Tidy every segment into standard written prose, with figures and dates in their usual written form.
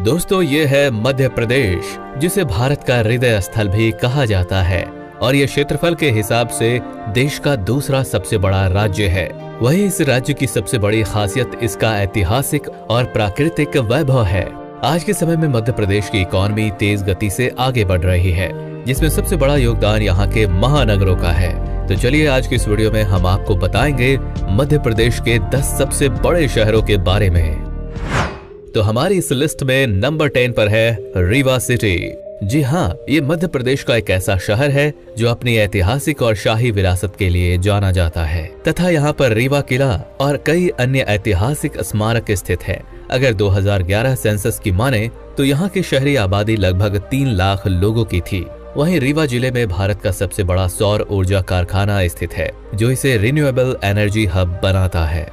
दोस्तों ये है मध्य प्रदेश, जिसे भारत का हृदय स्थल भी कहा जाता है और ये क्षेत्रफल के हिसाब से देश का दूसरा सबसे बड़ा राज्य है। वहीं इस राज्य की सबसे बड़ी खासियत इसका ऐतिहासिक और प्राकृतिक वैभव है। आज के समय में मध्य प्रदेश की इकॉनमी तेज गति से आगे बढ़ रही है, जिसमें सबसे बड़ा योगदान यहाँ के महानगरों का है। तो चलिए आज की इस वीडियो में हम आपको बताएंगे मध्य प्रदेश के 10 सबसे बड़े शहरों के बारे में। तो हमारी इस लिस्ट में नंबर 10 पर है रीवा सिटी। जी हाँ, ये मध्य प्रदेश का एक ऐसा शहर है जो अपनी ऐतिहासिक और शाही विरासत के लिए जाना जाता है तथा यहाँ पर रीवा किला और कई अन्य ऐतिहासिक स्मारक स्थित है। अगर 2011 सेंसस की माने तो यहाँ की शहरी आबादी लगभग 3 लाख लोगों की थी। वहीं रीवा जिले में भारत का सबसे बड़ा सौर ऊर्जा कारखाना स्थित है, जो इसे रिन्यूएबल एनर्जी हब बनाता है।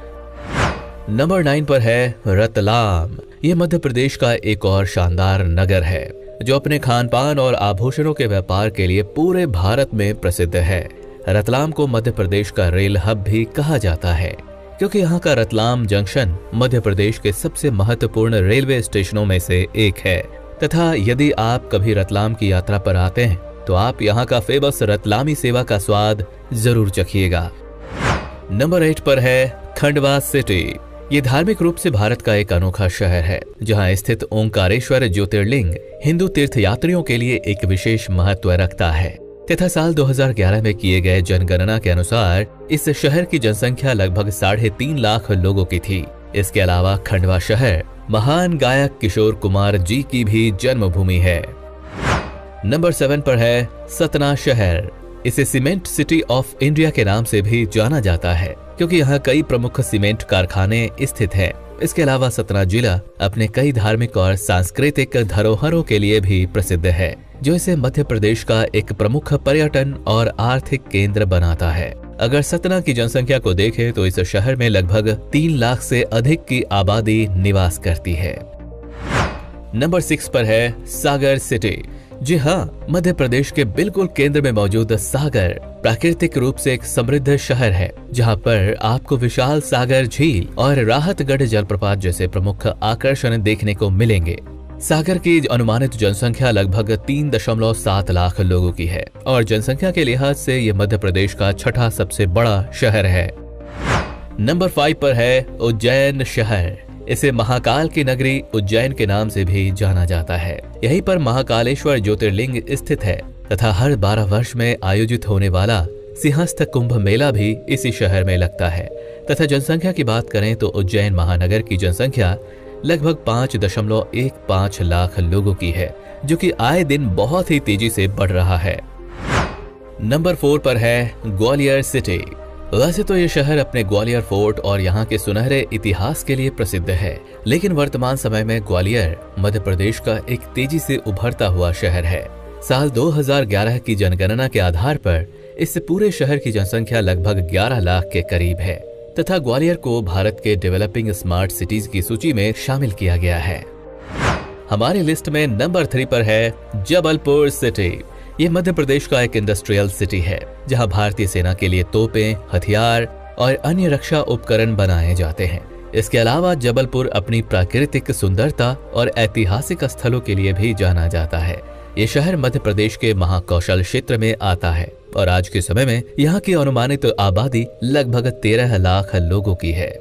नंबर 9 पर है रतलाम। ये मध्य प्रदेश का एक और शानदार नगर है जो अपने खान पान और आभूषणों के व्यापार के लिए पूरे भारत में प्रसिद्ध है। रतलाम को मध्य प्रदेश का रेल हब भी कहा जाता है, क्योंकि यहाँ का रतलाम जंक्शन मध्य प्रदेश के सबसे महत्वपूर्ण रेलवे स्टेशनों में से एक है। तथा यदि आप कभी रतलाम की यात्रा पर आते हैं तो आप यहाँ का फेमस रतलामी सेवा का स्वाद जरूर चखिएगा। नंबर 8 पर है खंडवा सिटी। ये धार्मिक रूप से भारत का एक अनोखा शहर है, जहाँ स्थित ओंकारेश्वर ज्योतिर्लिंग हिंदू तीर्थयात्रियों के लिए एक विशेष महत्व रखता है। तथा साल 2011 में किए गए जनगणना के अनुसार इस शहर की जनसंख्या लगभग 3.5 लाख लोगों की थी। इसके अलावा खंडवा शहर महान गायक किशोर कुमार जी की भी जन्मभूमि है। नंबर 7 पर है सतना शहर। इसे सीमेंट सिटी ऑफ इंडिया के नाम से भी जाना जाता है, क्योंकि यहाँ कई प्रमुख सीमेंट कारखाने स्थित हैं। इसके अलावा सतना जिला अपने कई धार्मिक और सांस्कृतिक धरोहरों के लिए भी प्रसिद्ध है, जो इसे मध्य प्रदेश का एक प्रमुख पर्यटन और आर्थिक केंद्र बनाता है। अगर सतना की जनसंख्या को देखें तो इस शहर में लगभग 3 लाख से अधिक की आबादी निवास करती है। नंबर 6 पर है सागर सिटी। जी हाँ, मध्य प्रदेश के बिल्कुल केंद्र में मौजूद सागर प्राकृतिक रूप से एक समृद्ध शहर है, जहाँ पर आपको विशाल सागर झील और राहतगढ़ जलप्रपात जैसे प्रमुख आकर्षण देखने को मिलेंगे। सागर की अनुमानित जनसंख्या लगभग 3.7 लाख लोगों की है और जनसंख्या के लिहाज से ये मध्य प्रदेश का 6ठा सबसे बड़ा शहर है। नंबर 5 पर है उज्जैन शहर। इसे महाकाल की नगरी उज्जैन के नाम से भी जाना जाता है। यहीं पर महाकालेश्वर ज्योतिर्लिंग स्थित है तथा हर 12 वर्ष में आयोजित होने वाला सिंहस्थ कुंभ मेला भी इसी शहर में लगता है। तथा जनसंख्या की बात करें तो उज्जैन महानगर की जनसंख्या लगभग 5.15 लाख लोगों की है, जो कि आए दिन बहुत ही तेजी से बढ़ रहा है। नंबर 4 पर है ग्वालियर सिटी। वैसे तो ये शहर अपने ग्वालियर फोर्ट और यहाँ के सुनहरे इतिहास के लिए प्रसिद्ध है, लेकिन वर्तमान समय में ग्वालियर मध्य प्रदेश का एक तेजी से उभरता हुआ शहर है। साल 2011 की जनगणना के आधार पर इस पूरे शहर की जनसंख्या लगभग 11 लाख के करीब है तथा ग्वालियर को भारत के डेवलपिंग स्मार्ट सिटीज की सूची में शामिल किया गया है। हमारी लिस्ट में नंबर 3 पर है जबलपुर सिटी। ये मध्य प्रदेश का एक इंडस्ट्रियल सिटी है, जहां भारतीय सेना के लिए तोपें, हथियार और अन्य रक्षा उपकरण बनाए जाते हैं। इसके अलावा जबलपुर अपनी प्राकृतिक सुंदरता और ऐतिहासिक स्थलों के लिए भी जाना जाता है। ये शहर मध्य प्रदेश के महाकौशल क्षेत्र में आता है और आज के समय में यहाँ की अनुमानित आबादी लगभग 13 लाख लोगों की है।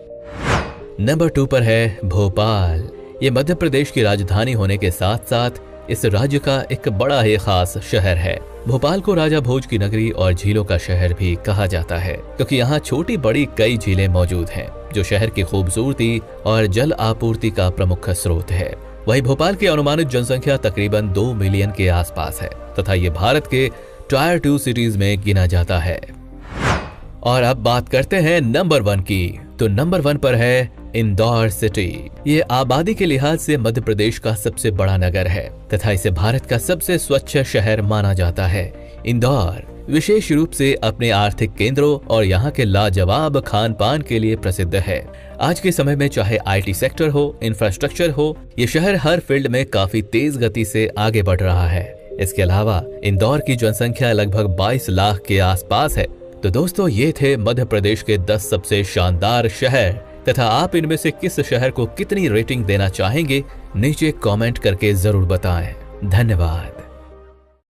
नंबर 2 पर है भोपाल। ये मध्य प्रदेश की राजधानी होने के साथ साथ इस राज्य का एक बड़ा ही खास शहर है। भोपाल को राजा भोज की नगरी और झीलों का शहर भी कहा जाता है, क्योंकि यहाँ छोटी बड़ी कई झीलें मौजूद हैं, जो शहर की खूबसूरती और जल आपूर्ति का प्रमुख स्रोत है। वहीं भोपाल की अनुमानित जनसंख्या तकरीबन 2 मिलियन के आसपास है तथा ये भारत के टायर 2 सिटीज में गिना जाता है। और अब बात करते हैं नंबर 1 की। तो नंबर 1 पर है इंदौर सिटी। ये आबादी के लिहाज से मध्य प्रदेश का सबसे बड़ा नगर है तथा इसे भारत का सबसे स्वच्छ शहर माना जाता है। इंदौर विशेष रूप से अपने आर्थिक केंद्रों और यहाँ के लाजवाब खान पान के लिए प्रसिद्ध है। आज के समय में चाहे आईटी सेक्टर हो, इंफ्रास्ट्रक्चर हो, ये शहर हर फील्ड में काफी तेज गति से आगे बढ़ रहा है। इसके अलावा इंदौर की जनसंख्या लगभग 22 लाख के आसपास है। तो दोस्तों, ये थे मध्य प्रदेश के 10 सबसे शानदार शहर तथा आप इनमें से किस शहर को कितनी रेटिंग देना चाहेंगे नीचे कमेंट करके जरूर बताएं। धन्यवाद।